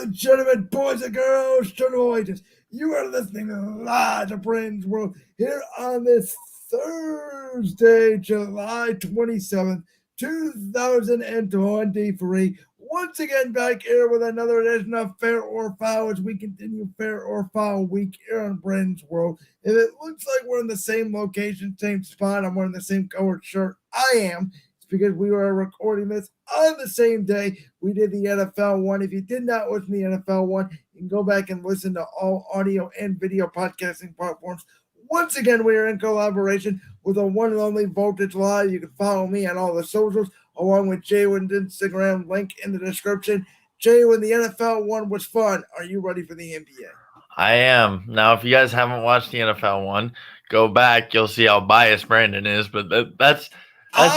and gentlemen, boys and girls, children of all ages, you are listening live to Brandon's World here on this Thursday, July 27th, 2023. Once again, back here with another edition of Fair or Foul as we continue Fair or Foul week here on Brandon's World. If it looks like we're in the same location, same spot, I'm wearing the same colored shirt, I am. Because we were recording this on the same day we did the NFL one. If you did not listen to the NFL one, you can go back and listen to all audio and video podcasting platforms. Once again, we are in collaboration with the one and only Voltage Live. You can follow me on all the socials, along with Jalen's Instagram, link in the description. Jalen, the NFL one was fun. Are you ready for the NBA? I am. Now, if you guys haven't watched the NFL one, go back. You'll see how biased Brandon is, but that's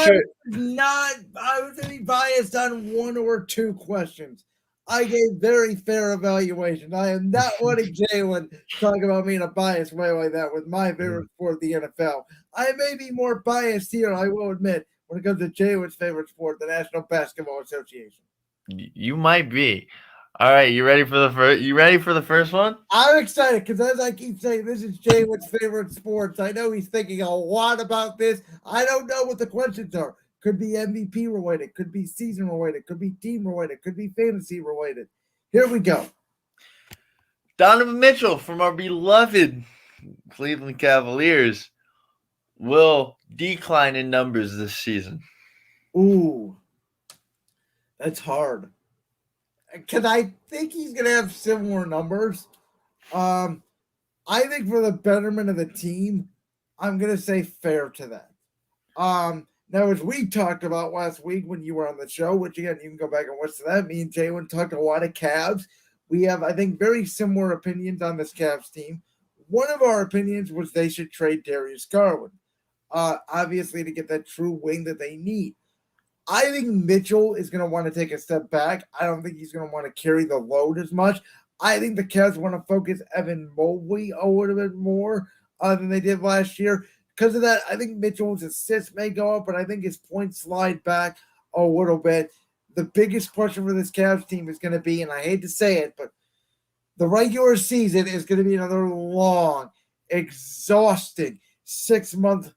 true. I was only biased on one or two questions. I gave very fair evaluation. I am not letting Jalen talk about me in a biased way like that with my favorite sport, the NFL. I may be more biased here, I will admit, when it comes to Jalen's favorite sport, the National Basketball Association. You might be. All right, you ready for the first? You ready for the first one? I'm excited because, as I keep saying, this is Jalen's favorite sports. I know he's thinking a lot about this. I don't know what the questions are. Could be MVP related, could be season related, could be team related, could be fantasy related. Here we go. Donovan Mitchell from our beloved Cleveland Cavaliers will decline in numbers this season. Ooh, that's hard. Because I think he's going to have similar numbers. I think for the betterment of the team, I'm going to say fair to that. Now, as we talked about last week when you were on the show, which again, you can go back and watch that, me and Jalen talked a lot of Cavs. We have, I think, very similar opinions on this Cavs team. One of our opinions was they should trade Darius Garland, obviously to get that true wing that they need. I think Mitchell is going to want to take a step back. I don't think he's going to want to carry the load as much. I think the Cavs want to focus Evan Mobley a little bit more than they did last year. Because of that, I think Mitchell's assists may go up, but I think his points slide back a little bit. The biggest question for this Cavs team is going to be, and I hate to say it, but the regular season is going to be another long, exhausting 6-month,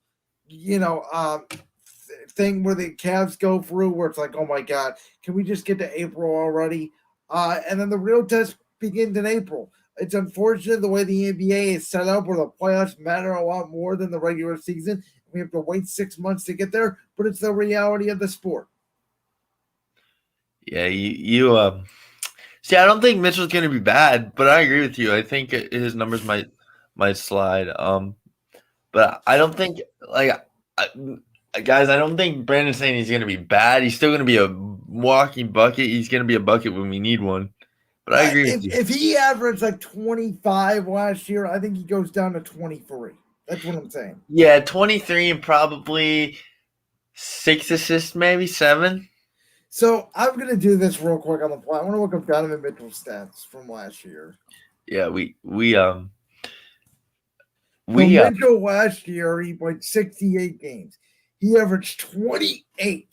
thing where the Cavs go through where it's like, oh my God, can we just get to April already? And then the real test begins in April. It's unfortunate the way the NBA is set up where the playoffs matter a lot more than the regular season. We have to wait 6 months to get there, but it's the reality of the sport. Yeah, you see, I don't think Mitchell's going to be bad, but I agree with you. I think his numbers might slide. But I don't think, guys, I don't think Brandon's saying he's going to be bad. He's still going to be a walking bucket. He's going to be a bucket when we need one. But I agree with you. If he averaged like 25 last year, I think he goes down to 23. That's what I'm saying. Yeah, 23 and probably 6 assists, maybe 7. So I'm going to do this real quick on the fly. I want to look up Donovan Mitchell's stats from last year. Yeah, Mitchell last year, he played 68 games. He averaged 28,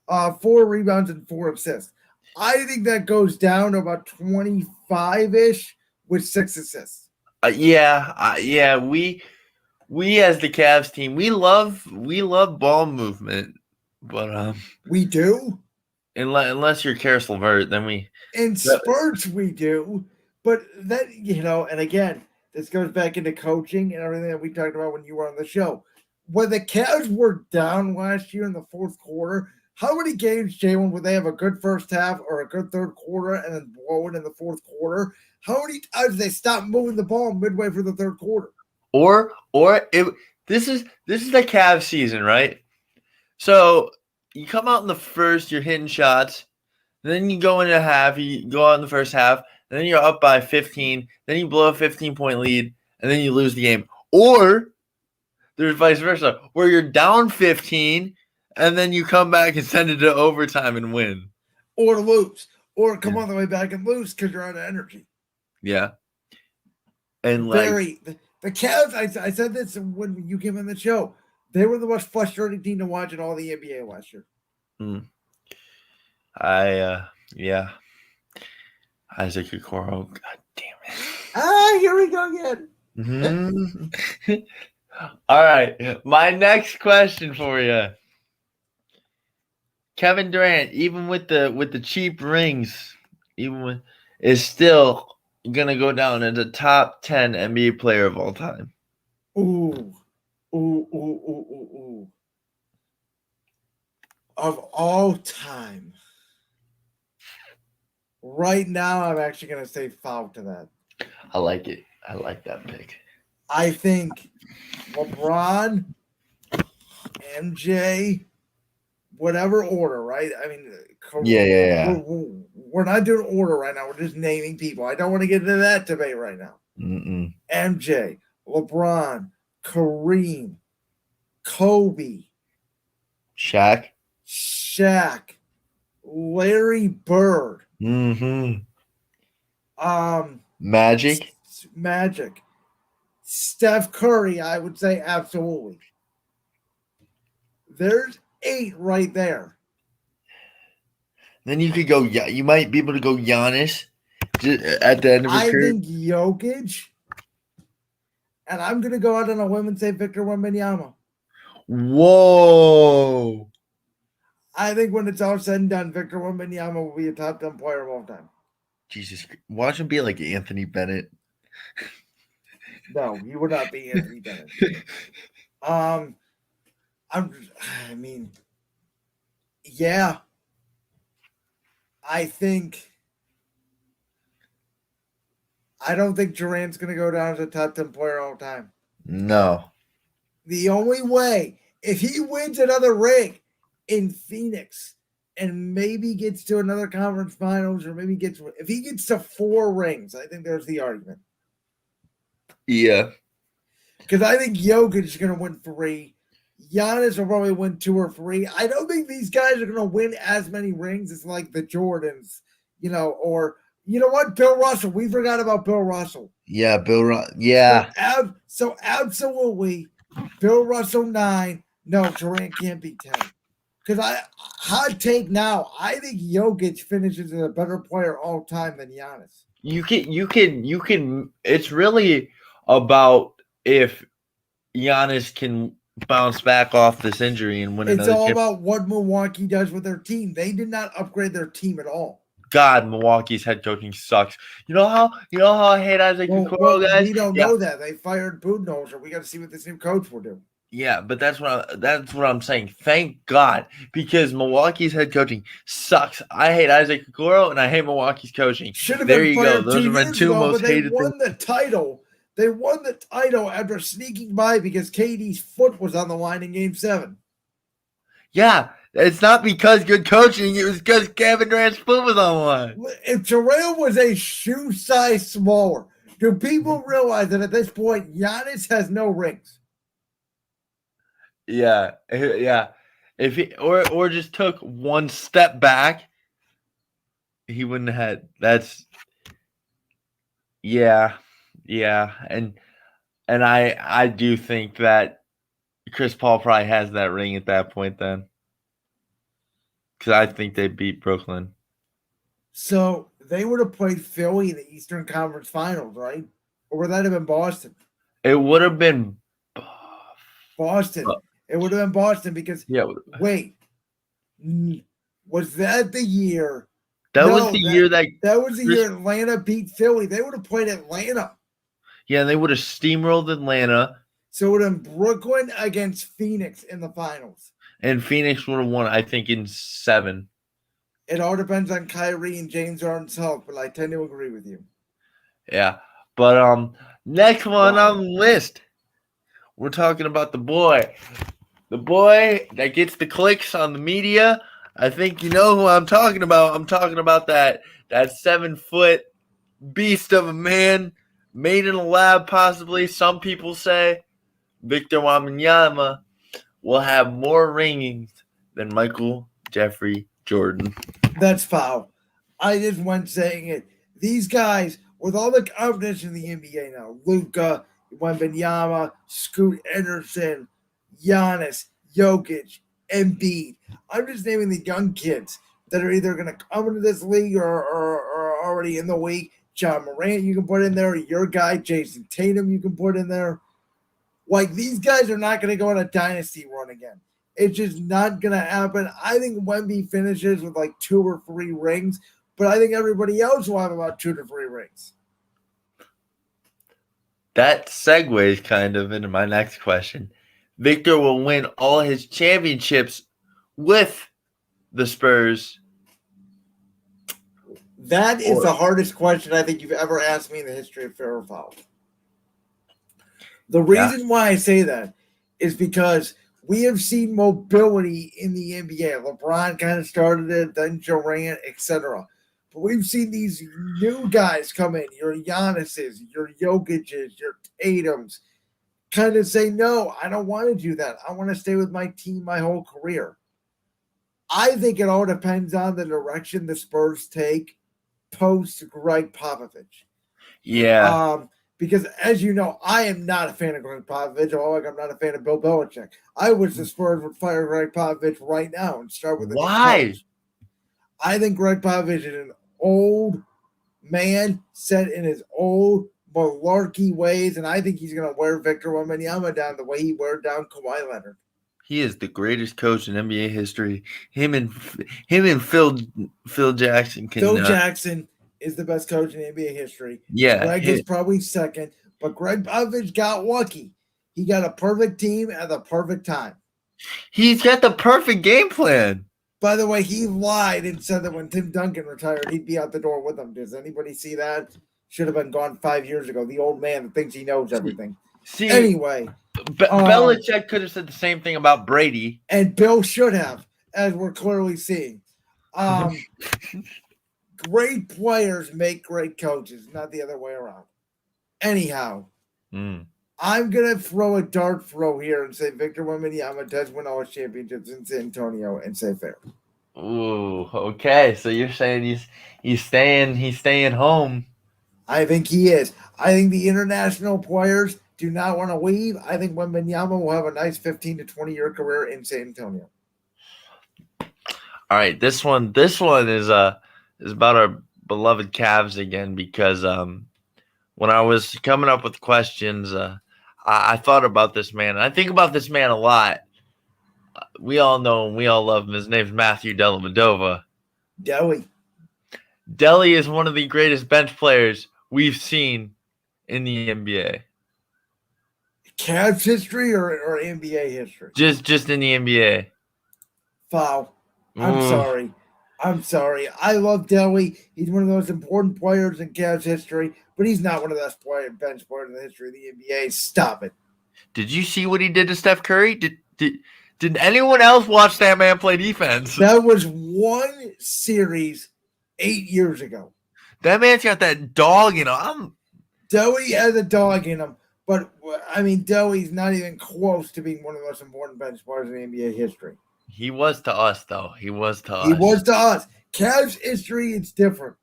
4 rebounds and 4 assists. I think that goes down to about 25-ish with 6 assists. We as the Cavs team, we love ball movement, but we do. Unless you're Karis LeVert, then we in spurts we do. But that and again, this goes back into coaching and everything that we talked about when you were on the show. When the Cavs were down last year in the fourth quarter, how many games, Jalen, would they have a good first half or a good third quarter and then blow it in the fourth quarter? How many times did they stop moving the ball midway through the third quarter? This is the Cavs season, right? So you come out in the first, you're hitting shots, then you go into half, you go out in the first half, and then you're up by 15, then you blow a 15-point lead, and then you lose the game. Or there's vice versa, where you're down 15, and then you come back and send it to overtime and win. Or lose. Or come all the way back and lose because you're out of energy. Yeah. And the Cavs, I said this when you came on the show, they were the most frustrating team to watch in all the NBA last year. Yeah. Isaac Okoro. God damn Here we go again. it. All right. My next question for you. Kevin Durant, even with the cheap rings, is still gonna go down as a top 10 NBA player of all time. Ooh. Of all time. Right now, I'm actually going to say foul to that. I like it. I like that pick. I think LeBron, MJ, whatever order, right? I mean, Yeah. We're not doing order right now. We're just naming people. I don't want to get into that debate right now. MJ, LeBron, Kareem, Kobe, Shaq, Larry Bird, Magic, Steph Curry. I would say absolutely. There's 8 right there. Then you could go. Yeah, you might be able to go Giannis at the end of his career. I think Jokic, and I'm gonna go out on a whim and say Victor Wembanyama. Whoa! I think when it's all said and done, Victor Wembanyama will be a top 10 player of all time. Jesus, watch him be like Anthony Bennett. No, you would not be Anthony Bennett. Yeah. I don't think Durant's going to go down as a top 10 player all time. No. The only way, if he wins another ring in Phoenix and maybe gets to another conference finals, or if he gets to 4 rings, I think there's the argument. Yeah. Because I think Jokic is going to win 3. Giannis will probably win 2 or 3. I don't think these guys are going to win as many rings as like the Jordans, or you know what? Bill Russell. We forgot about Bill Russell. Yeah, Yeah. So absolutely, Bill Russell 9. No, Durant can't be 10. Because hot take now, I think Jokic finishes as a better player all time than Giannis. You can. It's really about if Giannis can bounce back off this injury and win another. It's all about what Milwaukee does with their team. They did not upgrade their team at all. God, Milwaukee's head coaching sucks. You know how I hate Isaac Okoro, guys. We don't know that they fired Budenholzer. We got to see what this new coach will do. Yeah, but that's what I'm saying. Thank God, because Milwaukee's head coaching sucks. I hate Isaac Okoro and I hate Milwaukee's coaching. There you go. Those are my 2 most hated things. They won the title. They won the title after sneaking by because KD's foot was on the line in Game 7. Yeah, it's not because good coaching. It was because Kevin Durant's foot was on the line. If Terrell was a shoe size smaller, do people realize that at this point, Giannis has no rings? Yeah. If he or just took one step back, he wouldn't have had. That's yeah, and I do think that Chris Paul probably has that ring at that point then, because I think they beat Brooklyn. So they would have played Philly in the Eastern Conference Finals, right? Or would that have been Boston? It would have been Boston. It would have been Boston because wait, was that the year? That was the year Atlanta beat Philly. They would have played Atlanta. Yeah, they would have steamrolled Atlanta. So it would have been Brooklyn against Phoenix in the finals. And Phoenix would have won, I think, in 7. It all depends on Kyrie and James Harden's health, but I tend to agree with you. Yeah. But next one on the list, we're talking about the boy. The boy that gets the clicks on the media. I think you know who I'm talking about. I'm talking about that 7-foot beast of a man, made in a lab possibly. Some people say Victor Wembanyama will have more rings than Michael Jeffrey Jordan. That's foul. I just went saying it. These guys, with all the competition in the NBA now, Luka, Wembanyama, Scoot Henderson, Giannis, Jokic, Embiid. I'm just naming the young kids that are either going to come into this league or already in the league. John Morant, you can put in there. Your guy, Jason Tatum, you can put in there. Like, these guys are not going to go on a dynasty run again. It's just not going to happen. I think Wemby finishes with like 2 or 3 rings, but I think everybody else will have about 2 to 3 rings. That segues kind of into my next question. Victor will win all his championships with the Spurs. That is the hardest question I think you've ever asked me in the history of Fair or Foul. The reason why I say that is because we have seen mobility in the NBA. LeBron kind of started it, then Durant, etc. But we've seen these new guys come in, your Giannis's, your Jokic's, your Tatum's, kind of say, no, I don't want to do that. I want to stay with my team my whole career. I think it all depends on the direction the Spurs take post Greg Popovich. Yeah. Because as you know, I am not a fan of Greg Popovich. Like I'm not a fan of Bill Belichick. I wish the Spurs would fire Greg Popovich right now and start with a new coach. I think Greg Popovich is an old man set in his old malarkey ways, and I think he's going to wear Victor Wembanyama down the way he wore down Kawhi Leonard. He is the greatest coach in NBA history. Him and Phil Jackson can. Phil Jackson is the best coach in NBA history. Yeah, Greg is probably second, but Greg Popovich got lucky. He got a perfect team at the perfect time. He's got the perfect game plan. By the way, he lied and said that when Tim Duncan retired, he'd be out the door with him. Does anybody see that? Should have been gone 5 years ago. The old man that thinks he knows everything. See, anyway. Belichick could have said the same thing about Brady. And Bill should have, as we're clearly seeing. Great players make great coaches, not the other way around. Anyhow, I'm going to throw a dart throw here and say Victor Wembanyama does win all his championships in San Antonio and say fair. Ooh, okay. So you're saying he's staying home. I think he is. I think the international players do not want to leave. I think Wembanyama will have a nice 15 to 20-year career in San Antonio. All right, this one is about our beloved Cavs again because when I was coming up with questions, I thought about this man. And I think about this man a lot. We all know him. We all love him. His name's Matthew Dellavedova. Delly is one of the greatest bench players we've seen in the NBA. Cavs history or NBA history? Just in the NBA. Foul. I'm sorry. I love Delly. He's one of the most important players in Cavs history, but he's not one of the best bench players in the history of the NBA. Stop it. Did you see what he did to Steph Curry? Did anyone else watch that man play defense? That was one series 8 years ago. That man's got that dog in him. Delly has a dog in him, but I mean, Delly's not even close to being one of the most important bench players in NBA history. He was to us, though. He was to us. Cavs history, it's different.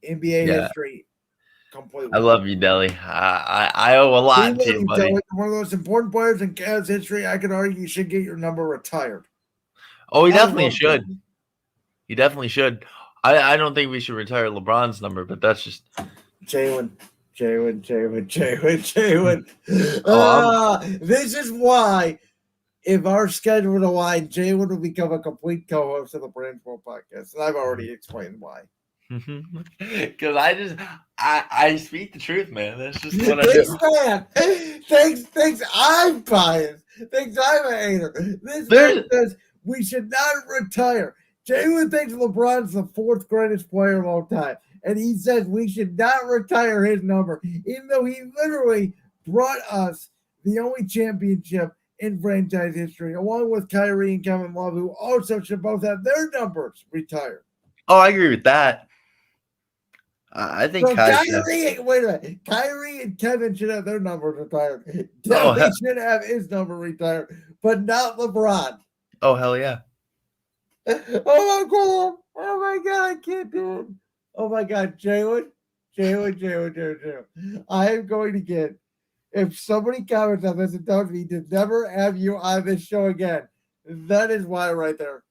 NBA history, completely. I love you, Delly. I owe a lot to you, buddy. Delly, one of the most important players in Cavs history. I could argue you should get your number retired. Oh, he definitely should. He definitely should. I don't think we should retire LeBron's number, but that's just Jalen. This is why, if our schedule would align, Jalen will become a complete co-host of the Branch World Podcast, and I've already explained why. Because I speak the truth, man. That's just what I do. Thanks, man. Thanks. I'm biased. Thanks, I'm a hater. This man says we should not retire. Jalen thinks LeBron's the 4th greatest player of all time. And he says we should not retire his number, even though he literally brought us the only championship in franchise history, along with Kyrie and Kevin Love, who also should both have their numbers retired. Oh, I agree with that. I think wait a minute. Kyrie and Kevin should have their numbers retired. Delly should have his number retired, but not LeBron. Oh, hell yeah. Oh my God, I can't do it. Oh my God, Jalen. I am going to get, if somebody comments on this and tells me to never have you on this show again, that is why right there.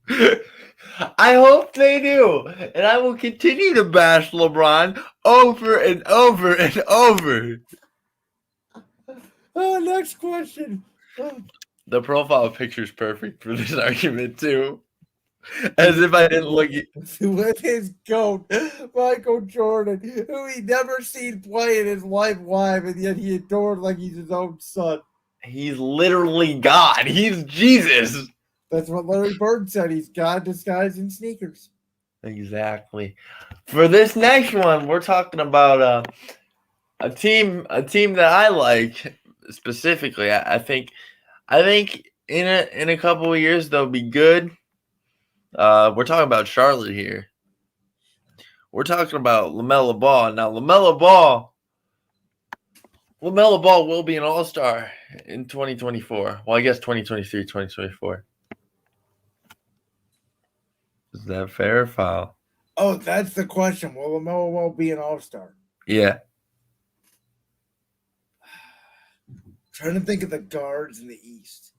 I hope they do. And I will continue to bash LeBron over and over and over. Oh, next question. Oh, The profile picture is perfect for this argument, too. As if I didn't look. with his goat, Michael Jordan, who he never seen play in his life live, and yet he adored like he's his own son. He's literally God. He's Jesus. That's what Larry Bird said. He's God disguised in sneakers. Exactly. For this next one, we're talking about a team that I like specifically. I think in a couple of years they'll be good. We're talking about Charlotte here. We're talking about LaMelo Ball. Now LaMelo Ball will be an All-Star in 2024. Well, I guess 2023, 2024. Is that fair or foul? Oh, that's the question. Will LaMelo Ball be an all-star? Yeah. Trying to think of the guards in the East.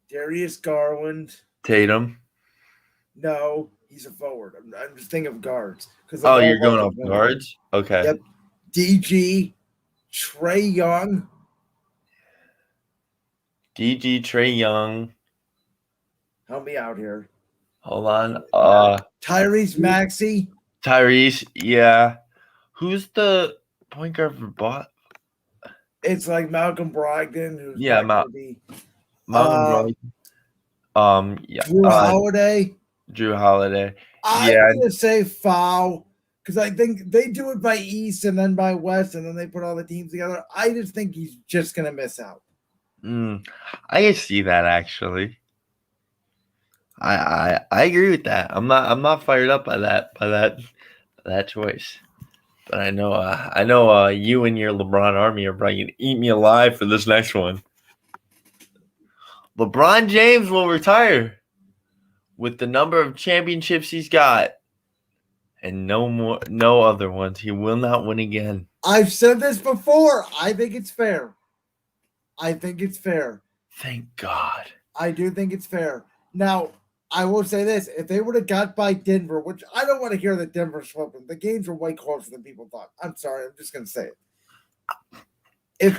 Darius Garland. Tatum. No, he's a forward. I'm just thinking of guards. Oh, you're going off guards? Okay. Yep. DG, Trae Young. DG, Trae Young. Help me out here. Hold on. Tyrese Maxey. Tyrese, yeah. Who's the point guard for Bot? It's like Malcolm Brogdon, who's Malcolm Brogdon. Yeah. Drew Holiday. Drew Holiday. I'm gonna say foul because I think they do it by East and then by West, and then they put all the teams together. I just think he's just gonna miss out. I can see that actually. I agree with that. I'm not fired up by that choice. But I know you and your LeBron army are probably gonna eat me alive for this next one. LeBron James will retire with the number of championships he's got and no other ones. He will not win again. I've said this before. I think it's fair. Thank God. I do think it's fair. Now, I will say this. If they would have got by Denver, which I don't want to hear that Denver swept them. The games were way closer than people thought. I'm sorry. I'm just going to say it.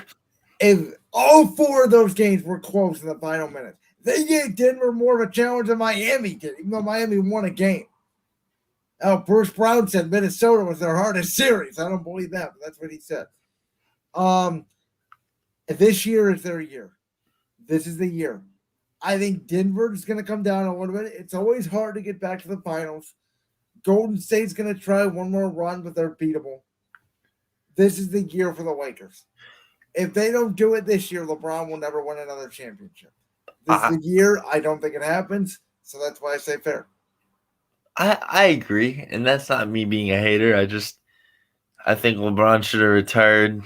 If all four of those games were close in the final minutes, they gave Denver more of a challenge than Miami did, even though Miami won a game. Oh, Bruce Brown said Minnesota was their hardest series. I don't believe that, but that's what he said. This year is their year. This is the year. I think Denver is going to come down a little bit. It's always hard to get back to the finals. Golden State's going to try one more run, but they're beatable. This is the year for the Lakers. If they don't do it this year, LeBron will never win another championship. This is the year. I don't think it happens, so that's why I say fair. I agree, and that's not me being a hater. I think LeBron should have retired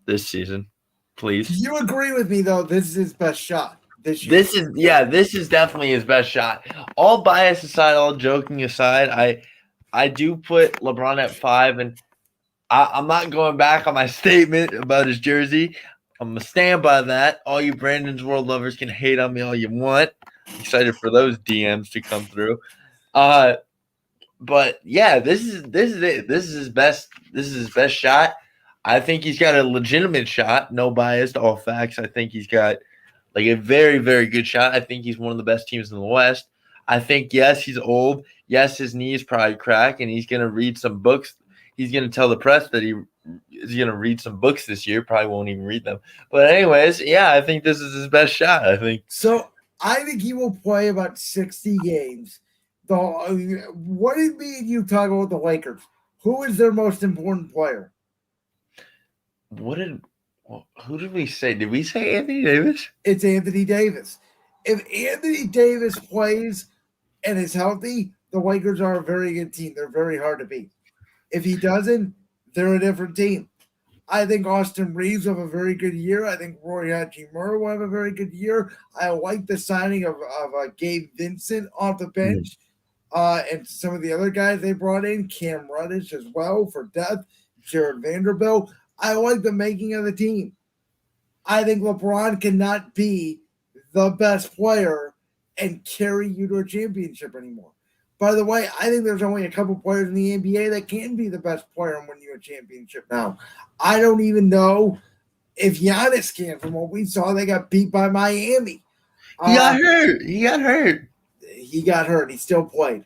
this season. Please. Do you agree with me though? This is his best shot this year. This is definitely his best shot. All bias aside, all joking aside, I do put LeBron at 5, and I'm not going back on my statement about his jersey. I'm gonna stand by that. All you Brandon's World lovers can hate on me all you want. I'm excited for those DMs to come through. But yeah, this is it. This is his best. This is his best shot. I think he's got a legitimate shot. No bias, all facts. I think he's got like a very, very good shot. I think he's one of the best teams in the West. I think, yes, he's old. Yes, his knees probably crack, and he's going to read some books. He's going to tell the press that he is going to read some books this year. Probably won't even read them. But anyways, yeah, I think this is his best shot. I think. So I think he will play about 60 games. What did me and you talk about the Lakers? Who is their most important player? Who did we say? Did we say Anthony Davis? It's Anthony Davis. If Anthony Davis plays and is healthy, the Lakers are a very good team. They're very hard to beat. If he doesn't, they're a different team. I think Austin Reeves will have a very good year. I think Roy Hachimura will have a very good year. I like the signing of Gabe Vincent off the bench. And some of the other guys they brought in, Cam Reddish as well for depth, Jared Vanderbilt. I like the making of the team. I think LeBron cannot be the best player and carry you to a championship anymore. By the way, I think there's only a couple players in the NBA that can be the best player and win you a championship now. I don't even know if Giannis can. From what we saw, they got beat by Miami. He got hurt. He got hurt. He got hurt. He still played.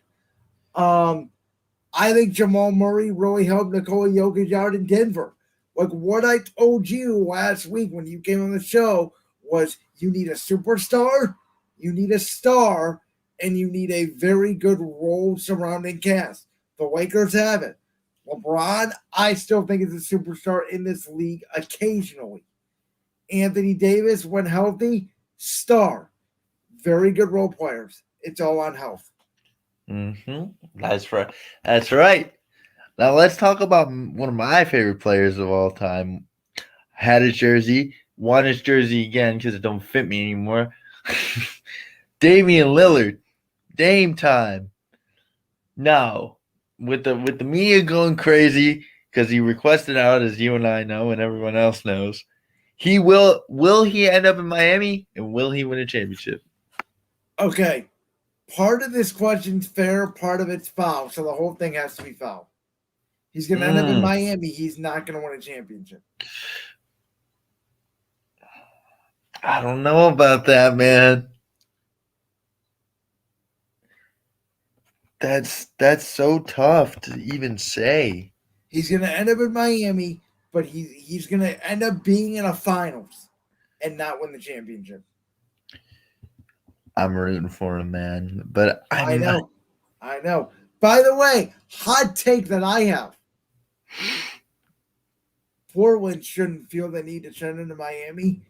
I think Jamal Murray really helped Nikola Jokic out in Denver. Like what I told you last week when you came on the show was you need a superstar, you need a star, and you need a very good role surrounding cast. The Lakers have it. LeBron, I still think is a superstar in this league occasionally. Anthony Davis, when healthy, star. Very good role players. It's all on health. That's right. That's right. Now let's talk about one of my favorite players of all time. Had his jersey, won his jersey again because it don't fit me anymore. Damian Lillard, Dame time. Now, with the media going crazy because he requested out, as you and I know, and everyone else knows, he will he end up in Miami and will he win a championship? Okay. Part of this question's fair, part of it's foul, so the whole thing has to be foul. He's going to end up in Miami. He's not going to win a championship. I don't know about that, man. That's so tough to even say. He's going to end up in Miami, but he's going to end up being in a finals and not win the championship. I'm rooting for him, man. But I know. By the way, hot take that I have. Portland shouldn't feel the need to send him to Miami,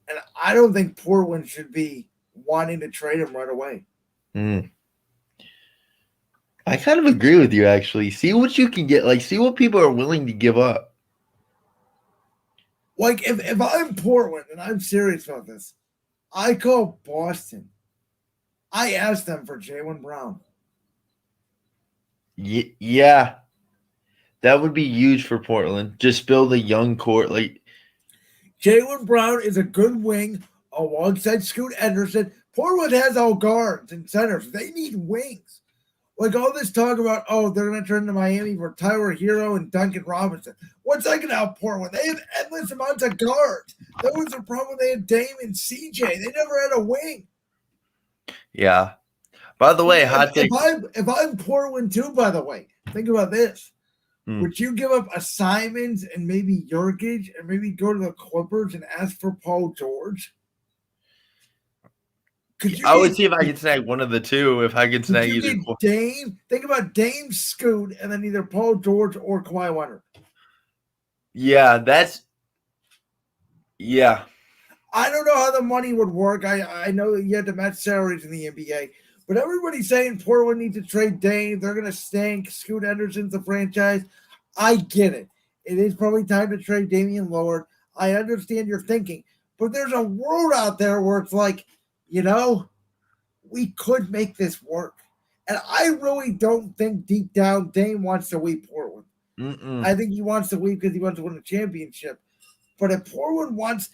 and I don't think Portland should be wanting to trade him right away. I kind of agree with you, actually. See what you can get. Like, see what people are willing to give up. Like, if I'm Portland, and I'm serious about this, I call Boston. I asked them for Jalen Brown. Yeah. That would be huge for Portland. Just build a young court. Like Jalen Brown is a good wing alongside Scoot Henderson. Portland has all guards and centers. They need wings. Like all this talk about, they're going to turn to Miami for Tyler Hero and Duncan Robinson. What's that going to help Portland? They have endless amounts of guards. That was the problem. They had Dame and CJ. They never had a wing. Yeah. By the way, hot take. If I'm Portland too, by the way, think about this. Would you give up a Simons and maybe Jokic and maybe go to the Clippers and ask for Paul George? I would see if I could snag one of the two. If I could snag either. Dame, think about Dame, Scoot, and then either Paul George or Kawhi Leonard. Yeah, yeah. I don't know how the money would work. I know that you had to match salaries in the NBA, but everybody's saying Portland needs to trade Dame. They're going to stank. Scoot Henderson's the franchise. I get it. It is probably time to trade Damian Lillard. I understand your thinking, but there's a world out there where it's like, we could make this work. And I really don't think deep down Dame wants to leave Portland. I think he wants to leave because he wants to win a championship. But if Portland wants,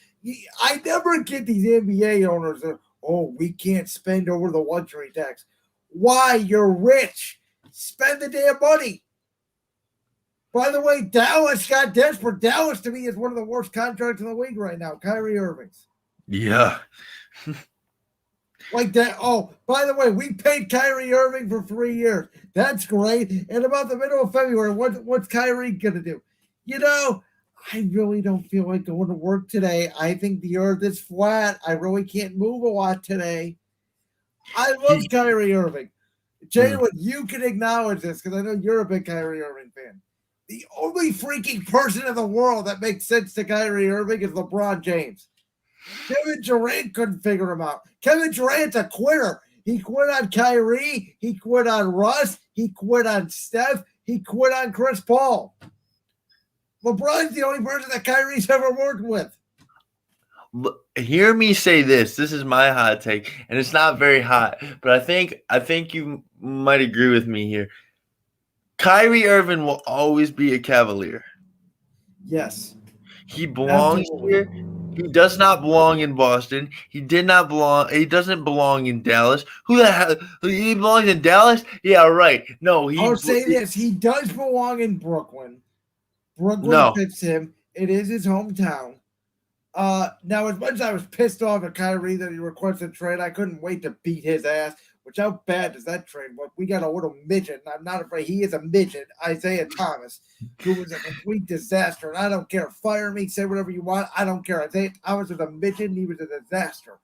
I never get these NBA owners that, we can't spend over the luxury tax. Why? You're rich. Spend the damn money. By the way, Dallas got desperate. Dallas, to me, is one of the worst contracts in the league right now. Kyrie Irving's. Yeah. Like that. Oh, by the way, we paid Kyrie Irving for 3 years. That's great. And about the middle of February, what's Kyrie going to do? I really don't feel like going to work today. I think the earth is flat. I really can't move a lot today. I love Kyrie Irving. Jalen, you can acknowledge this because I know you're a big Kyrie Irving fan. The only freaking person in the world that makes sense to Kyrie Irving is LeBron James. Kevin Durant couldn't figure him out. Kevin Durant's a quitter. He quit on Kyrie. He quit on Russ. He quit on Steph. He quit on Chris Paul. LeBron's the only person that Kyrie's ever worked with. Hear me say this. This is my hot take, and it's not very hot, but I think you might agree with me here. Kyrie Irving will always be a Cavalier. Yes. He belongs here. He does not belong in Boston. He did not belong. He doesn't belong in Dallas. Who the hell? He belongs in Dallas? Yeah, right. No, I'll say this: he does belong in Brooklyn. Brooklyn no. fits him. It is his hometown. Now, as much as I was pissed off at Kyrie that he requested a trade, I couldn't wait to beat his ass. Which, how bad does that trade look? We got a little midget, and I'm not afraid. He is a midget, Isaiah Thomas, who was a complete disaster. And I don't care. Fire me, say whatever you want. I don't care. Isaiah Thomas was a midget, and he was a disaster.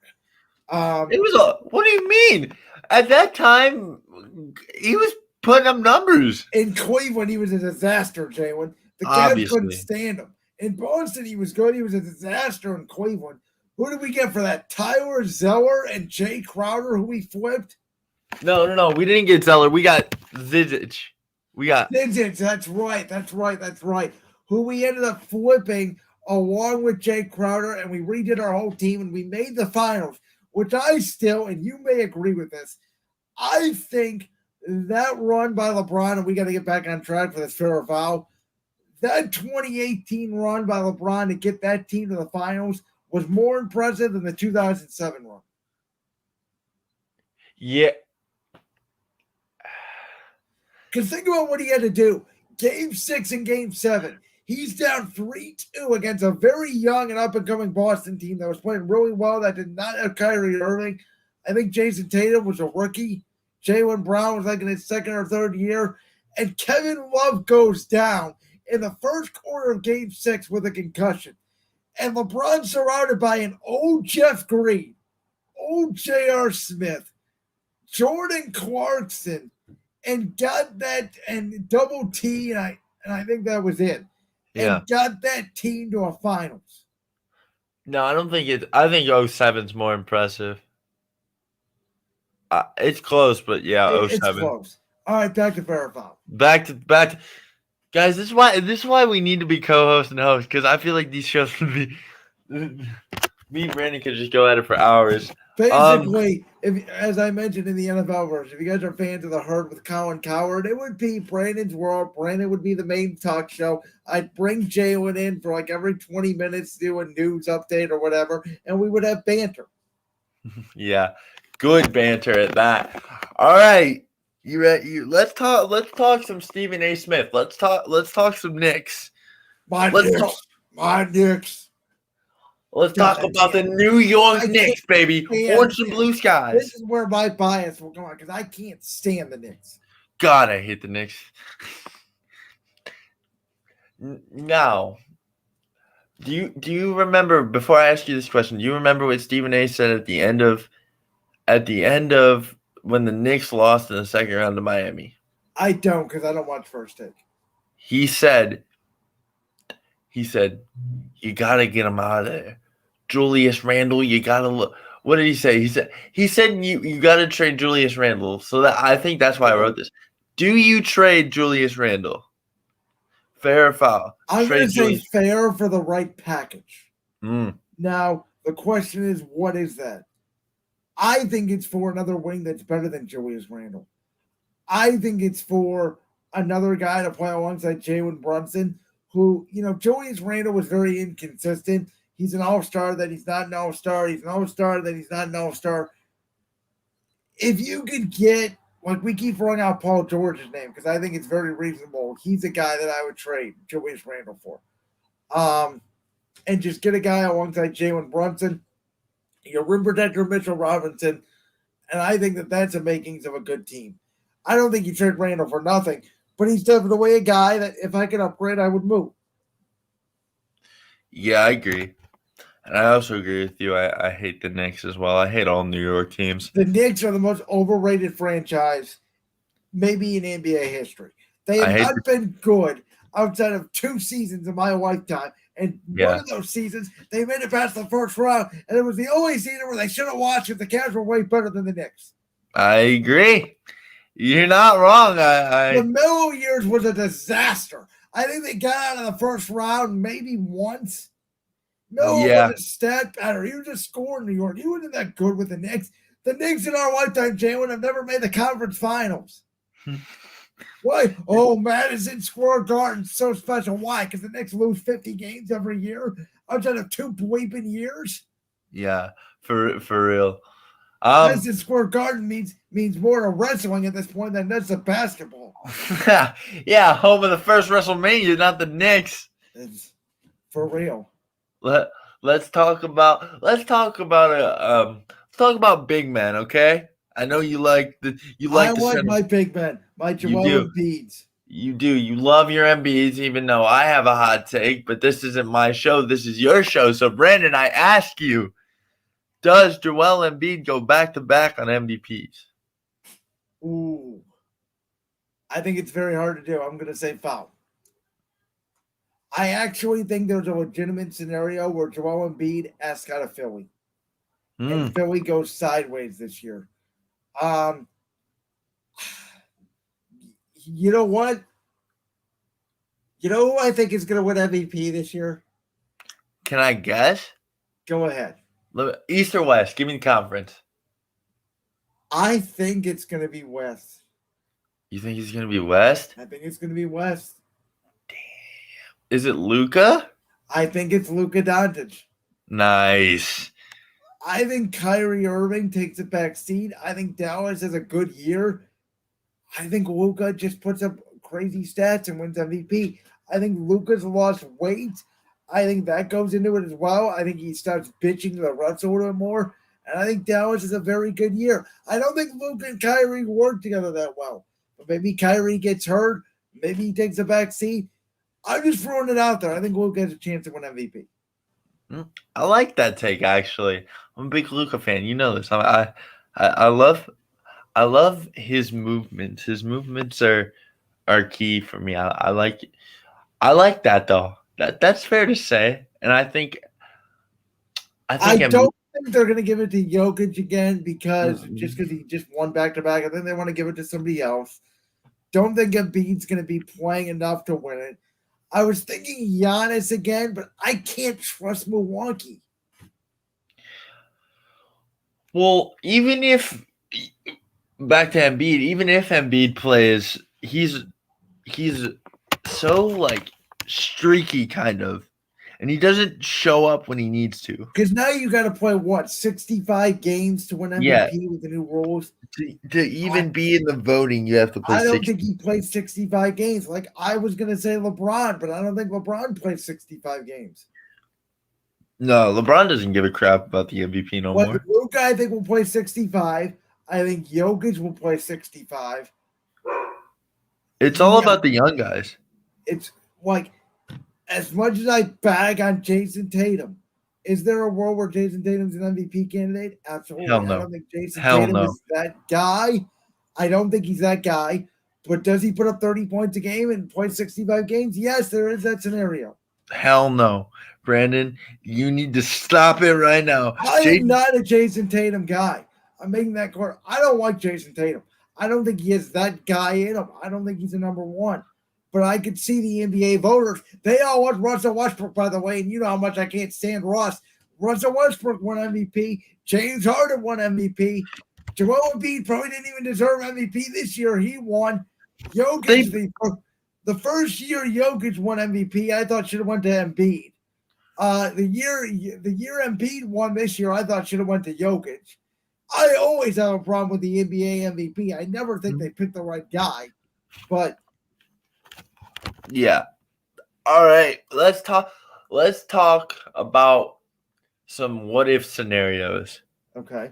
It was a. What do you mean? At that time, he was putting up numbers. In Cleveland, he was a disaster, Jalen. The Cavs couldn't Obviously. stand him. In Boston, he was good. He was a disaster in Cleveland. Who did we get for that? Tyler Zeller and Jay Crowder, who we flipped? No. We didn't get Zeller. We got Zizic. We got Zizic. That's right. Who we ended up flipping along with Jay Crowder, and we redid our whole team, and we made the finals, which I still, and you may agree with this, I think that run by LeBron, and we got to get back on track for this fair or foul, that 2018 run by LeBron to get that team to the finals was more impressive than the 2007 run. yeah. Because think about what he had to do. Game 6 and Game 7. He's down 3-2 against a very young and up-and-coming Boston team that was playing really well, that did not have Kyrie Irving. I think Jason Tatum was a rookie. Jaylen Brown was like in his second or third year. And Kevin Love goes down in the first quarter of Game 6 with a concussion. And LeBron surrounded by an old Jeff Green, old J.R. Smith, Jordan Clarkson, and got that, and Double T, and I think that was it. Yeah. And got that team to a finals. No, I don't think it. I think 07's more impressive. It's close, but yeah, It's 07. close. All right, back to verify. Back to guys. This is why we need to be co-host and host, because I feel like these shows would be. Me and Brandon could just go at it for hours. Basically, as I mentioned in the NFL version, if you guys are fans of The Herd with Colin Cowherd, it would be Brandon's World. Brandon would be the main talk show. I'd bring Jalen in for like every 20 minutes, do a news update or whatever, and we would have banter. Yeah, good banter at that. All right, you ready? Let's talk some Stephen A. Smith. Let's talk some Knicks. My Knicks. Let's talk about the New York Knicks, baby. Orange and blue skies. This is where my bias will come on, because I can't stand the Knicks. God, I hate the Knicks. Now, do you remember, before I ask you this question, do you remember what Stephen A. said at the end of when the Knicks lost in the second round to Miami? I don't, because I don't watch First Take. He said, you got to get him out of there. Julius Randle, you got to look. What did he say? He said you got to trade Julius Randle. So that, I think that's why I wrote this. Do you trade Julius Randle? Fair or foul? I'm going to say fair for the right package. Mm. Now, the question is, what is that? I think it's for another wing that's better than Julius Randle. I think it's for another guy to play alongside Jalen Brunson, who, Julius Randle was very inconsistent. He's an all-star, then he's not an all-star. He's an all-star, then he's not an all-star. If you could get, like, we keep throwing out Paul George's name because I think it's very reasonable. He's a guy that I would trade Julius Randle for. And just get a guy alongside Jalen Brunson, your rim protector Mitchell Robinson, and I think that's the makings of a good team. I don't think you trade Randle for nothing, but he's definitely a guy that if I could upgrade, I would move. Yeah, I agree. And I also agree with you. I hate the Knicks as well. I hate all New York teams. The Knicks are the most overrated franchise maybe in NBA history. They have not been good outside of 2 seasons in my lifetime. And one of those seasons, they made it past the first round. And it was the only season where they should have watched if the Cavs were way better than the Knicks. I agree. You're not wrong. The Melo years was a disaster. I think they got out of the first round maybe once. Melo was a stat pattern. He was just scoring New York. He wasn't that good with the Knicks. The Knicks in our lifetime, Jalen, have never made the conference finals. Why? Oh, Madison Square Garden's so special. Why? Because the Knicks lose 50 games every year? outside of 2 bleeping years. Yeah, for real. Madison Square Garden means more to wrestling at this point than it does to basketball. Yeah, home of the first WrestleMania, not the Knicks. It's for real. Let's talk about big man, okay? I know you like the I like center. my big men, my You Joel do. Embiids. You do. You love your MBs, even though I have a hot take, but this isn't my show. This is your show. So, Brandon, I ask you, does Joel Embiid go back-to-back on MVPs? Ooh. I think it's very hard to do. I'm going to say foul. I actually think there's a legitimate scenario where Joel Embiid asks out of Philly. And Philly goes sideways this year. You know what? You know who I think is going to win MVP this year? Can I guess? Go ahead. East or West? Give me the conference. I think it's going to be West. You think he's going to be West? I think it's going to be West. Damn. Is it Luka? I think it's Luka Doncic. Nice. I think Kyrie Irving takes a back seat. I think Dallas has a good year. I think Luka just puts up crazy stats and wins MVP. I think Luka's lost weight. I think that goes into it as well. I think he starts bitching to the refs a little bit more. And I think Dallas is a very good year. I don't think Luka and Kyrie work together that well. But maybe Kyrie gets hurt. Maybe he takes a back seat. I'm just throwing it out there. I think Luka has a chance to win MVP. I like that take, actually. I'm a big Luka fan. You know this. I love his movements. His movements are key for me. I like that though. That's fair to say. And I don't think they're going to give it to Jokic again because he just won back-to-back. I think they want to give it to somebody else. Don't think Embiid's going to be playing enough to win it. I was thinking Giannis again, but I can't trust Milwaukee. Well, even if back to Embiid, even if Embiid plays, he's so like streaky kind of, and he doesn't show up when he needs to. Because now you got to play 65 games to win MVP with the new rules. To even be in the voting, you have to play. I don't think he played 65 games. Like I was going to say LeBron, but I don't think LeBron played 65 games. No, LeBron doesn't give a crap about the MVP no more. Luka, I think, will play 65. I think Jokic will play 65. It's all about the young guys. It's like, as much as I bag on Jason Tatum, is there a world where Jason Tatum's an MVP candidate? Absolutely. Hell no. I don't think Jason Tatum is that guy. I don't think he's that guy. But does he put up 30 points a game and play 65 games? Yes, there is that scenario. Hell no. Brandon, you need to stop it right now. I am not a Jason Tatum guy. I'm making that clear. I don't like Jason Tatum. I don't think he has that guy in him. I don't think he's a number one. But I could see the NBA voters. They all want Russell Westbrook, by the way, and you know how much I can't stand Russ. Russell Westbrook won MVP. James Harden won MVP. Joel Embiid probably didn't even deserve MVP this year. He won. Jokic, the first year Jokic won MVP, I thought should have went to Embiid. The year Embiid won this year, I thought should have went to Jokic. I always have a problem with the NBA MVP. I never think they picked the right guy, but yeah. All right, let's talk about some what if scenarios. Okay.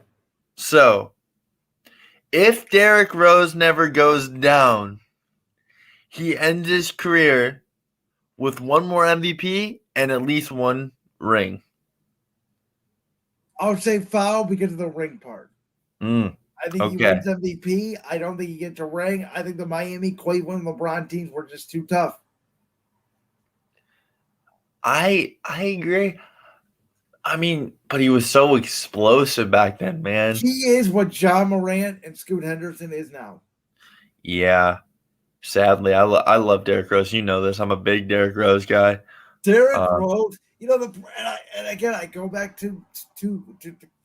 So, if Derrick Rose never goes down, he ends his career with one more MVP and at least one ring. I'll say foul because of the ring part. I think he wins MVP. I don't think he gets a ring. I think the Miami, Cleveland, LeBron teams were just too tough. I agree. I mean, but he was so explosive back then, man. He is what John Morant and Scoot Henderson is now. Yeah. Sadly, I love Derrick Rose. You know this. I'm a big Derrick Rose guy. Derrick Rose, you know, and again, I go back to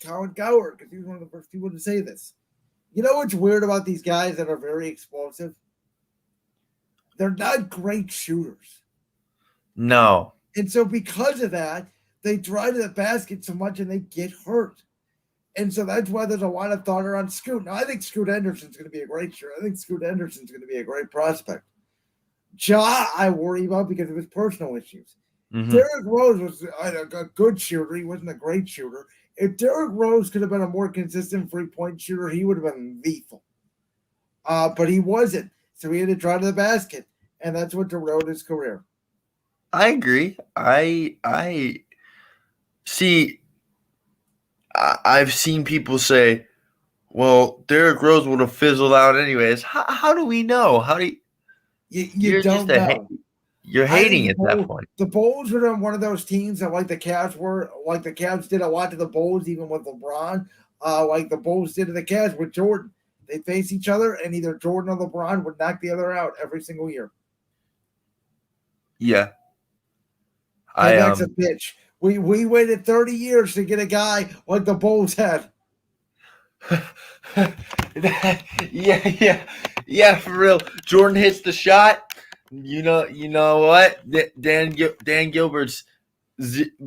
Colin Cowherd because he was one of the first people to say this. You know what's weird about these guys that are very explosive? They're not great shooters. No. And so because of that, they drive to the basket so much and they get hurt. And so that's why there's a lot of thought around Scoot. Now, I think Scoot Henderson's going to be a great shooter. I think Scoot Henderson's going to be a great prospect. Ja, I worry about because of his personal issues. Mm-hmm. Derrick Rose was a good shooter. He wasn't a great shooter. If Derrick Rose could have been a more consistent three-point shooter, he would have been lethal. But he wasn't. So he had to drive to the basket. And that's what derailed his career. I agree. I see. I've seen people say, "Well, Derrick Rose would have fizzled out anyways." How do we know? How do you don't know? You're hating at that point. The Bulls were one of those teams that, like the Cavs were, like the Cavs did a lot to the Bulls, even with LeBron. Like the Bulls did to the Cavs with Jordan. They face each other, and either Jordan or LeBron would knock the other out every single year. Yeah. That's a bitch. We waited 30 years to get a guy like the Bulls had. Yeah, for real. Jordan hits the shot. You know what? Dan Gilbert's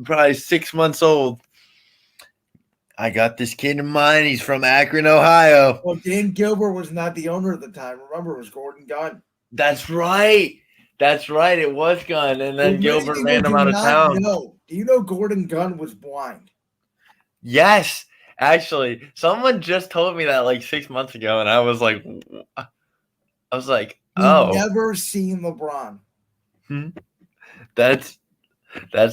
probably 6 months old. I got this kid in mind. He's from Akron, Ohio. Well, Dan Gilbert was not the owner at the time. Remember, it was Gordon Gunn. That's right. It was Gunn, and then Gilbert ran him out of town. Do you know Gordon Gunn was blind? Yes, actually, someone just told me that like 6 months ago, and I was like, oh, never seen LeBron. That's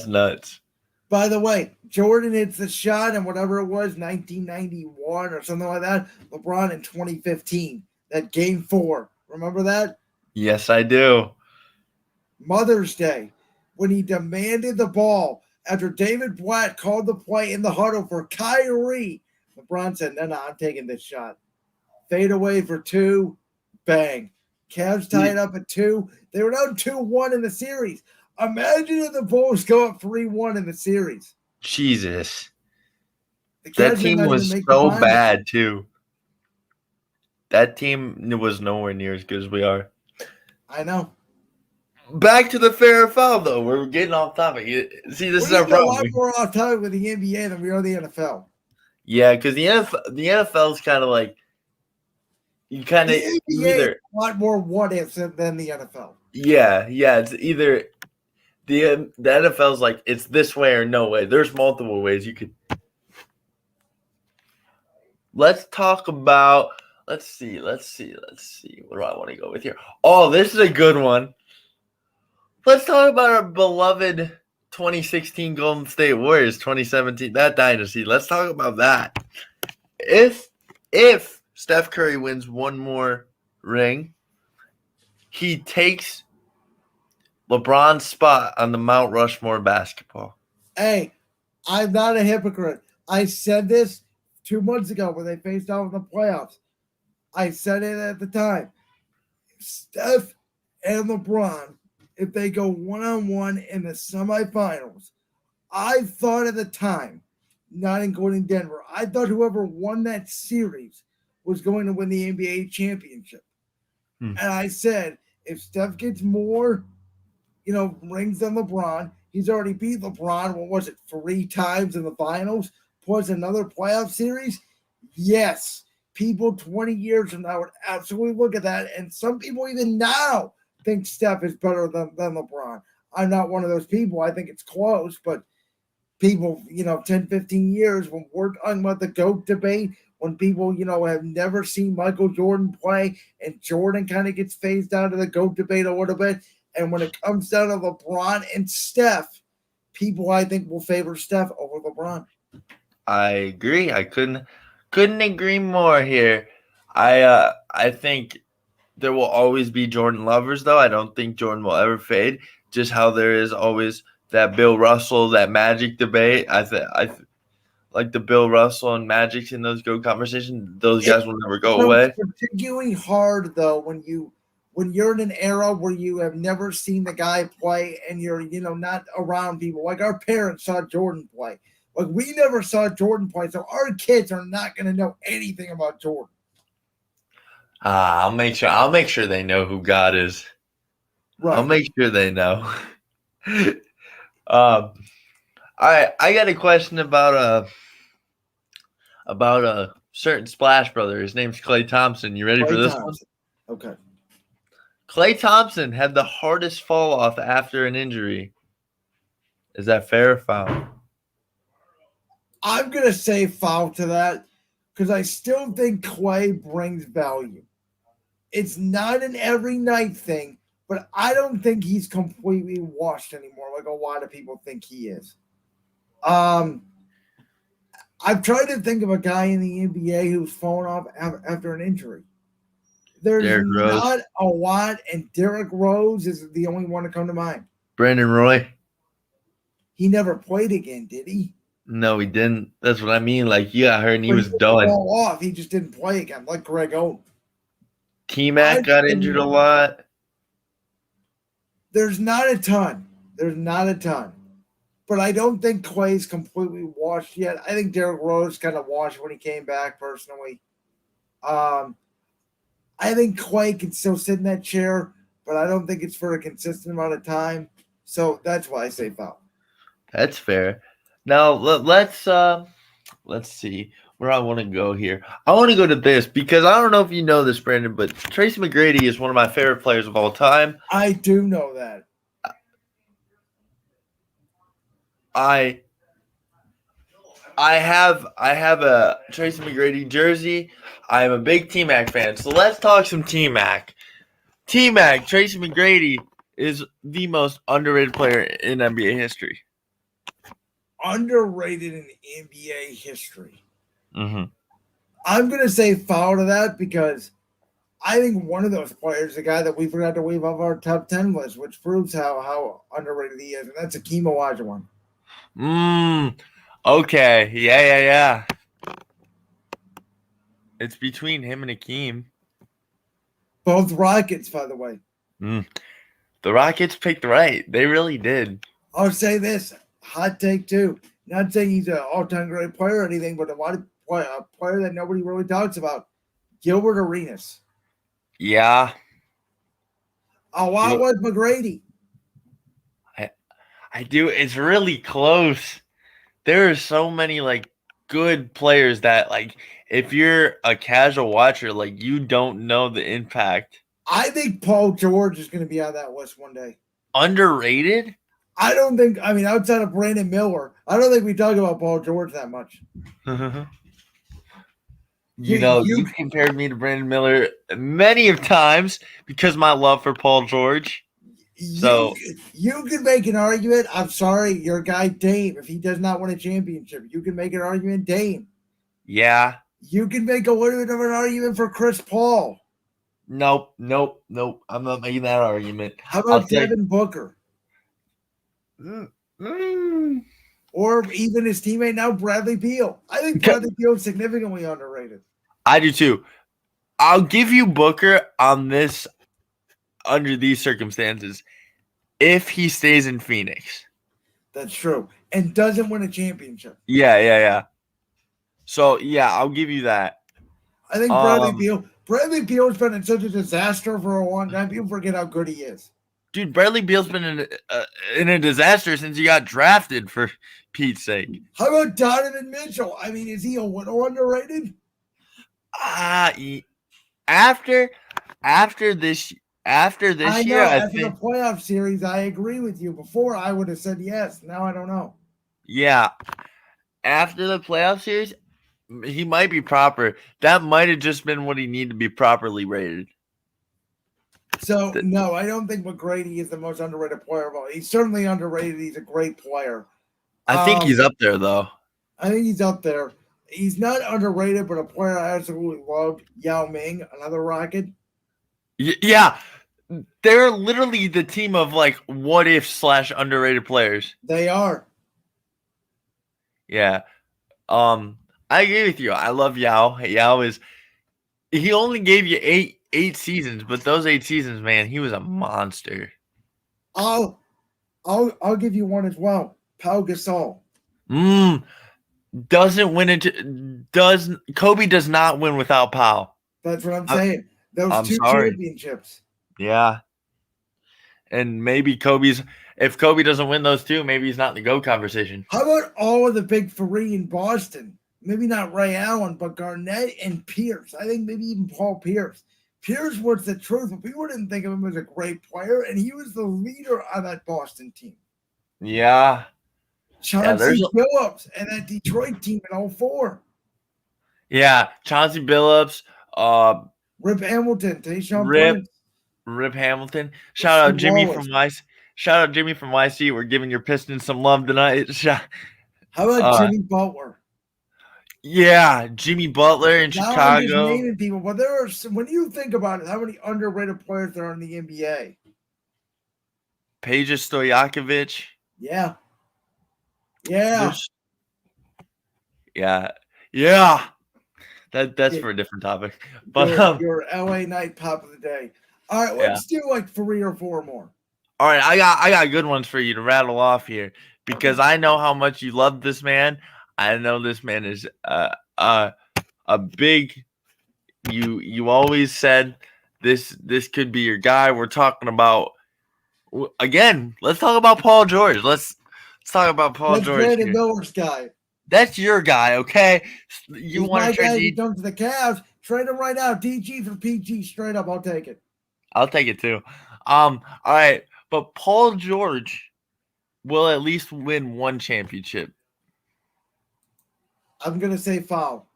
nuts. By the way, Jordan hits the shot in whatever it was, 1991 or something like that. LeBron in 2015, that Game 4. Remember that? Yes, I do. Mother's Day, when he demanded the ball after David Blatt called the play in the huddle for Kyrie. LeBron said, no, I'm taking this shot. Fade away for 2, bang. Cavs tied up at 2. They were down 2-1 in the series. Imagine if the Bulls go up 3-1 in the series. Jesus. That team was so bad, too. That team was nowhere near as good as we are. I know. Back to the fair or foul, though. We're getting off topic. See, this is our problem. We're a lot more off topic with the NBA than we are the NFL. Yeah, because the NFL is kind of like you kind of either a lot more what ifs than the NFL. Yeah, it's either the NFL's like it's this way or no way. There's multiple ways you could. Let's talk about. Let's see. What do I want to go with here? Oh, this is a good one. Let's talk about our beloved 2016 Golden State Warriors, 2017, that dynasty. Let's talk about that. If Steph Curry wins one more ring, he takes LeBron's spot on the Mount Rushmore basketball. Hey, I'm not a hypocrite. I said this 2 months ago when they faced off in the playoffs. I said it at the time. Steph and LeBron, if they go one-on-one in the semifinals, I thought at the time, not including Denver, I thought whoever won that series was going to win the NBA championship. And I said, if Steph gets more, rings than LeBron, he's already beat LeBron, 3 times in the finals, plus another playoff series? Yes. People 20 years from now would absolutely look at that, and some people even now think Steph is better than LeBron. I'm not one of those people. I think it's close, but people, 10, 15 years, when we're talking about the GOAT debate, when people, have never seen Michael Jordan play, and Jordan kind of gets phased out of the GOAT debate a little bit, and when it comes down to LeBron and Steph, people, I think, will favor Steph over LeBron. I agree. I couldn't agree more here. I think there will always be Jordan lovers, though. I don't think Jordan will ever fade. Just how there is always that Bill Russell, that Magic debate. I like the Bill Russell and Magic in those GOAT conversations. Those guys will never go away. It's particularly hard, though, when you're in an era where you have never seen the guy play and you're, not around people. Like our parents saw Jordan play. Like we never saw Jordan play, so our kids are not going to know anything about Jordan. I'll make sure they know who God is. Right. I'll make sure they know. All right, I got a question about a certain Splash brother. His name's Clay Thompson. You ready for Clay this one? Thompson. Okay. Clay Thompson had the hardest fall off after an injury. Is that fair or foul? I'm gonna say foul to that because I still think Clay brings value. It's not an every night thing, but I don't think he's completely washed anymore, like a lot of people think he is. Um, I've tried to think of a guy in the NBA who's fallen off after an injury. There's Derrick Rose, not a lot, and Derrick Rose is the only one to come to mind. Brandon Roy. He never played again, did he? No, he didn't. That's what I mean. Like he got hurt and he But he was didn't done. fall off. He just didn't play again, like Greg Oden. T-Mac got injured a lot. There's not a ton. There's not a ton. But I don't think Clay's completely washed yet. I think Derrick Rose kind of washed when he came back, personally. I think Clay can still sit in that chair, but I don't think it's for a consistent amount of time. So that's why I say foul. That's fair. Now let's see where I want to go here. I want to go to this because I don't know if you know this, Brandon, but Tracy McGrady is one of my favorite players of all time. I do know that. I have a Tracy McGrady jersey. I am a big T-Mac fan. So let's talk some T-Mac. T-Mac, Tracy McGrady is the most underrated player in NBA history. Underrated in NBA history. Mm-hmm. I'm going to say foul to that because I think one of those players, the guy that we forgot to leave off our top 10 list, which proves how underrated he is, and that's Akeem Olajuwon. Okay. Yeah. It's between him and Akeem. Both Rockets, by the way. The Rockets picked right. They really did. I'll say this. Hot take, too. Not saying he's an all-time great player or anything, but a player that nobody really talks about. Gilbert Arenas. Yeah. A lot like McGrady. I do. It's really close. There are so many good players that if you're a casual watcher, you don't know the impact. I think Paul George is going to be on that list one day. Underrated? I don't think, outside of Brandon Miller, I don't think we talk about Paul George that much. You compared me to Brandon Miller many of times because my love for Paul George. So you can make an argument. I'm sorry, your guy Dame. If he does not win a championship, you can make an argument, Dame. Yeah. You can make a little bit of an argument for Chris Paul. Nope. I'm not making that argument. How about Devin Booker? Or even his teammate now, Bradley Beal. I think Bradley Beal is significantly underrated. I do too. I'll give you Booker on this under these circumstances if he stays in Phoenix. That's true. And doesn't win a championship. Yeah. So, yeah, I'll give you that. I think Bradley Beal's been in such a disaster for a long time. People forget how good he is. Dude, Bradley Beal's been in a disaster since he got drafted, for Pete's sake. How about Donovan Mitchell? Is he a little underrated? After this After year, I think the playoff series, I agree with you. Before I would have said yes. Now I don't know. Yeah. After the playoff series, he might be proper. That might have just been what he needed to be properly rated. So, no, I don't think McGrady is the most underrated player of all. He's certainly underrated. He's a great player. I think he's up there, though. I think he's up there. He's not underrated, but a player I absolutely loved, Yao Ming, another Rocket. Yeah. They're literally the team of what if / underrated players. They are. Yeah. I agree with you. I love Yao. He only gave you eight seasons, but those 8 seasons, man, he was a monster. I'll give you one as well. Pau Gasol. Kobe does not win without Pau. That's what I'm saying. Those 2 championships. Yeah. And maybe if Kobe doesn't win those two, maybe he's not in the GOAT conversation. How about all of the big three in Boston? Maybe not Ray Allen, but Garnett and Pierce. I think maybe even Paul Pierce. Pierce was the truth, but people didn't think of him as a great player, and he was the leader on that Boston team. Yeah. Chauncey Billups and that Detroit team in 2004. Yeah, Chauncey Billups, Rip Hamilton, Tayshaun Prince. Rip Hamilton. Shout out Jimmy from YC. We're giving your Pistons some love tonight. How about Jimmy Butler? Yeah, Jimmy Butler in now Chicago. I'm just naming people, but there are when you think about it, how many underrated players there are in the NBA? Peja Stojakovic. Yeah. That's for a different topic. But your LA night pop of the day. All right, let's do like 3 or 4 more. All right, I got good ones for you to rattle off here because I know how much you love this man. I know this man is a big. You always said this could be your guy. We're talking about again. Let's talk about Paul George. Let's talk about Paul George. That's Brandon Miller's guy. That's your guy, okay? You want to trade he comes to the Cavs? Trade him right now. DG for PG, straight up. I'll take it. I'll take it too. All right, but Paul George will at least win one championship. I'm gonna say foul.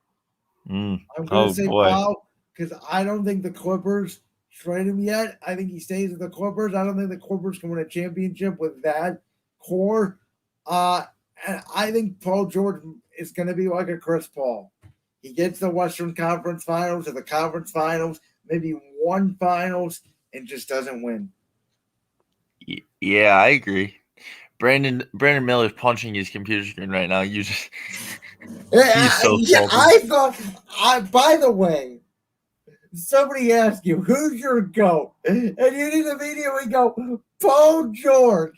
I'm gonna say foul because I don't think the Clippers trade him yet. I think he stays with the Clippers. I don't think the Clippers can win a championship with that core. And I think Paul George is going to be like a Chris Paul. He gets the Western Conference Finals or the Conference Finals, maybe one Finals, and just doesn't win. Yeah, I agree. Brandon Miller's punching his computer screen right now. He's so salty. By the way, somebody asked you, who's your GOAT? And you did immediately go, Paul George.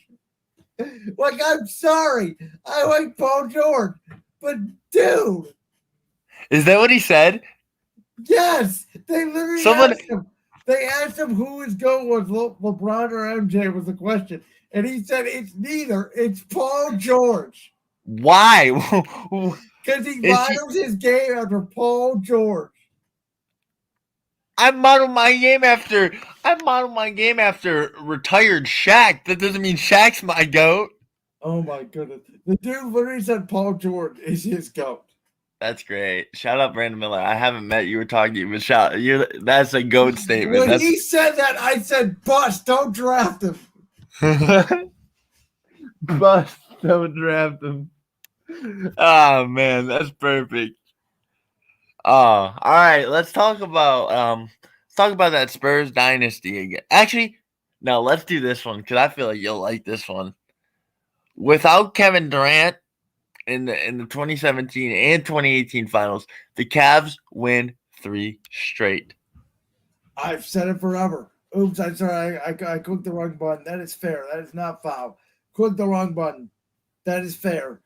Like, I'm sorry. I like Paul George. But, dude. Is that what he said? Yes. They literally asked him. They asked him who his GOAT was, LeBron or MJ was the question. And he said it's neither. It's Paul George. Why? Because he models his game after Paul George. I model my game after retired Shaq. That doesn't mean Shaq's my GOAT. Oh my goodness. The dude literally said Paul George is his GOAT. That's great. Shout out Brandon Miller. I haven't met you. We're talking, but that's a GOAT statement. When he said that, I said, bust, don't draft him. Bust, don't draft him. Oh man, that's perfect. All right, let's talk about that Spurs dynasty again. Actually, no, let's do this one because I feel like you'll like this one. Without Kevin Durant in the 2017 and 2018 finals, the Cavs win 3 straight. I've said it forever. Oops, I'm sorry, I clicked the wrong button. That is fair. That is not foul. Click the wrong button. That is fair.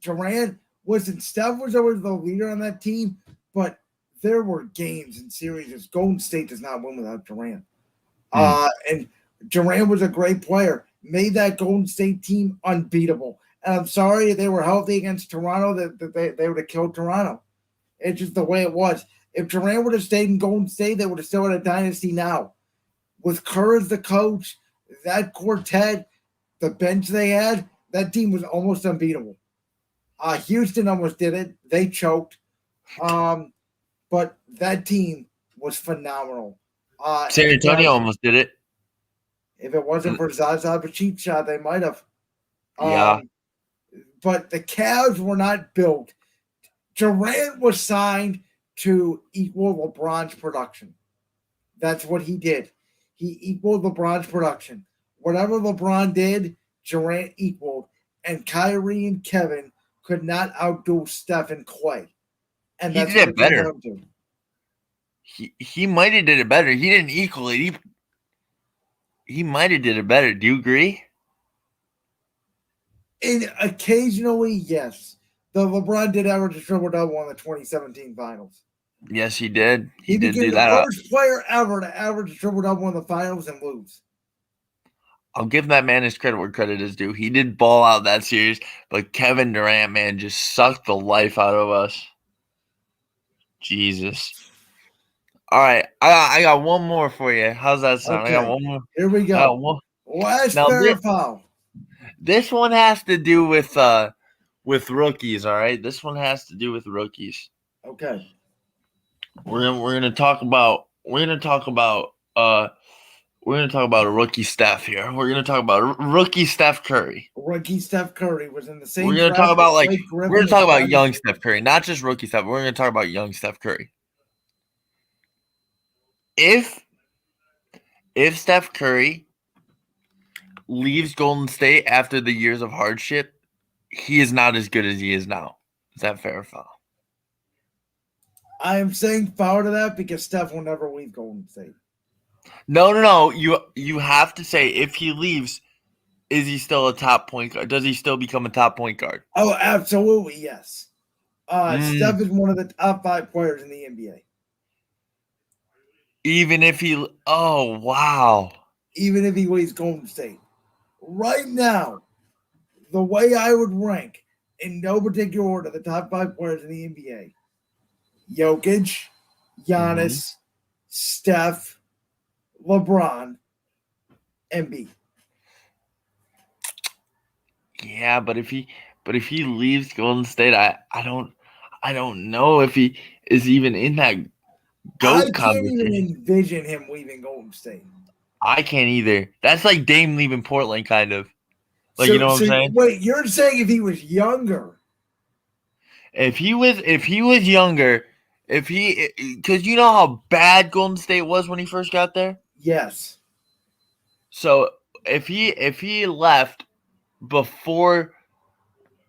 Durant, listen, Steph was always the leader on that team, but there were games and series. Golden State does not win without Durant. And Durant was a great player, made that Golden State team unbeatable. And I'm sorry they were healthy against Toronto, that they would have killed Toronto. It's just the way it was. If Durant would have stayed in Golden State, they would have still had a dynasty now. With Kerr as the coach, that quartet, the bench they had, that team was almost unbeatable. Houston almost did it. They choked. But that team was phenomenal. San Antonio almost did it. If it wasn't for Zaza cheap shot, they might have. Yeah. But the Cavs were not built. Durant was signed to equal LeBron's production. That's what he did. He equaled LeBron's production. Whatever LeBron did, Durant equaled. And Kyrie and Kevin could not outdo Steph and Clay. And he did it better. He might have did it better. He didn't equal it. He might have did it better. Do you agree? Occasionally, yes. The LeBron did average a triple-double in the 2017 finals. Yes, he did. He did became do that. The first player ever to average a triple-double in the finals and lose. I'll give that man his credit where credit is due. He did ball out that series, but Kevin Durant, man, just sucked the life out of us. Jesus. All right, I got one more for you. How's that sound? Okay. I got one more. Here we I got go. one. Last Now fair foul. this one has to do with rookies. All right, this one has to do with rookies. Okay. We're gonna talk about a rookie Steph here. We're gonna talk about rookie Steph Curry. Rookie Steph Curry was in the same We're gonna draft talk about as Blake Griffin. we're gonna talk and about Dennis young Smith. Steph Curry, not just rookie Steph. We're gonna talk about young Steph Curry. If Steph Curry leaves Golden State after the years of hardship, he is not as good as he is now. Is that fair or foul? I am saying foul to that because Steph will never leave Golden State. No. You have to say if he leaves, is he still a top point guard? Does he still become a top point guard? Oh, absolutely, yes. Steph is one of the top 5 players in the NBA. Even if he wow. Even if he leaves Golden State. Right now, the way I would rank, in no particular order, the top 5 players in the NBA. Jokic, Giannis, Steph, LeBron, Embiid. Yeah, but if he leaves Golden State, I don't know if he is even in that GOAT I can't conversation. even envision him leaving Golden State. I can't either. That's like Dame leaving Portland, kind of. Like, you know what I'm saying? Wait, you're saying if he was younger? If he was younger, because you know how bad Golden State was when he first got there. Yes. So if he left before,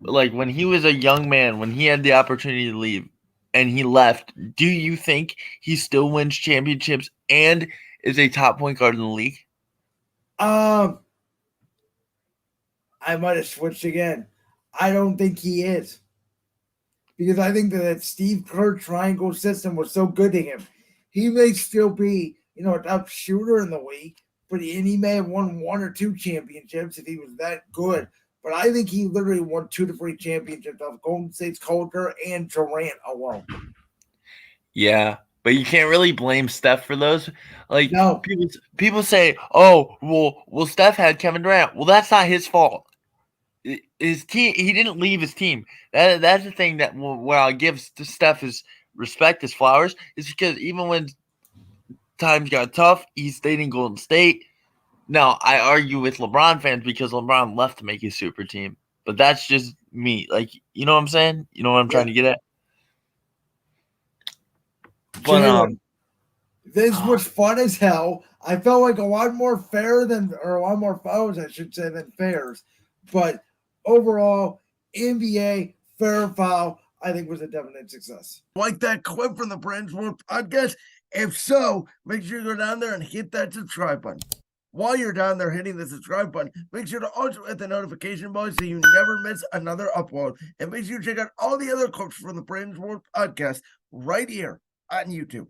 like when he was a young man, when he had the opportunity to leave, and he left, do you think he still wins championships and is a top point guard in the league? I might have switched again. I don't think he is. Because I think that Steve Kerr triangle system was so good to him. He may still be, a top shooter in the league, and he may have won 1 or 2 championships if he was that good. But I think he literally won 2 to 3 championships off Golden State's culture and Durant alone. Yeah, but you can't really blame Steph for those. Like, no. people say, "Oh, well, Steph had Kevin Durant." Well, that's not his fault. His team, he didn't leave his team. That's the thing that where I'll give Steph his respect, his flowers, is because even when times got tough, he stayed in Golden State. Now, I argue with LeBron fans because LeBron left to make his super team. But that's just me. Like, you know what I'm saying? You know what I'm trying to get at? But this was fun as hell. I felt like a lot more fouls, I should say, than fairs. But overall, NBA fair foul, I think, was a definite success. Like that clip from the Brands World podcast? If so, make sure you go down there and hit that subscribe button. While you're down there hitting the subscribe button, make sure to also hit the notification bell so you never miss another upload. And make sure you check out all the other clips from the Brands World podcast right here on YouTube.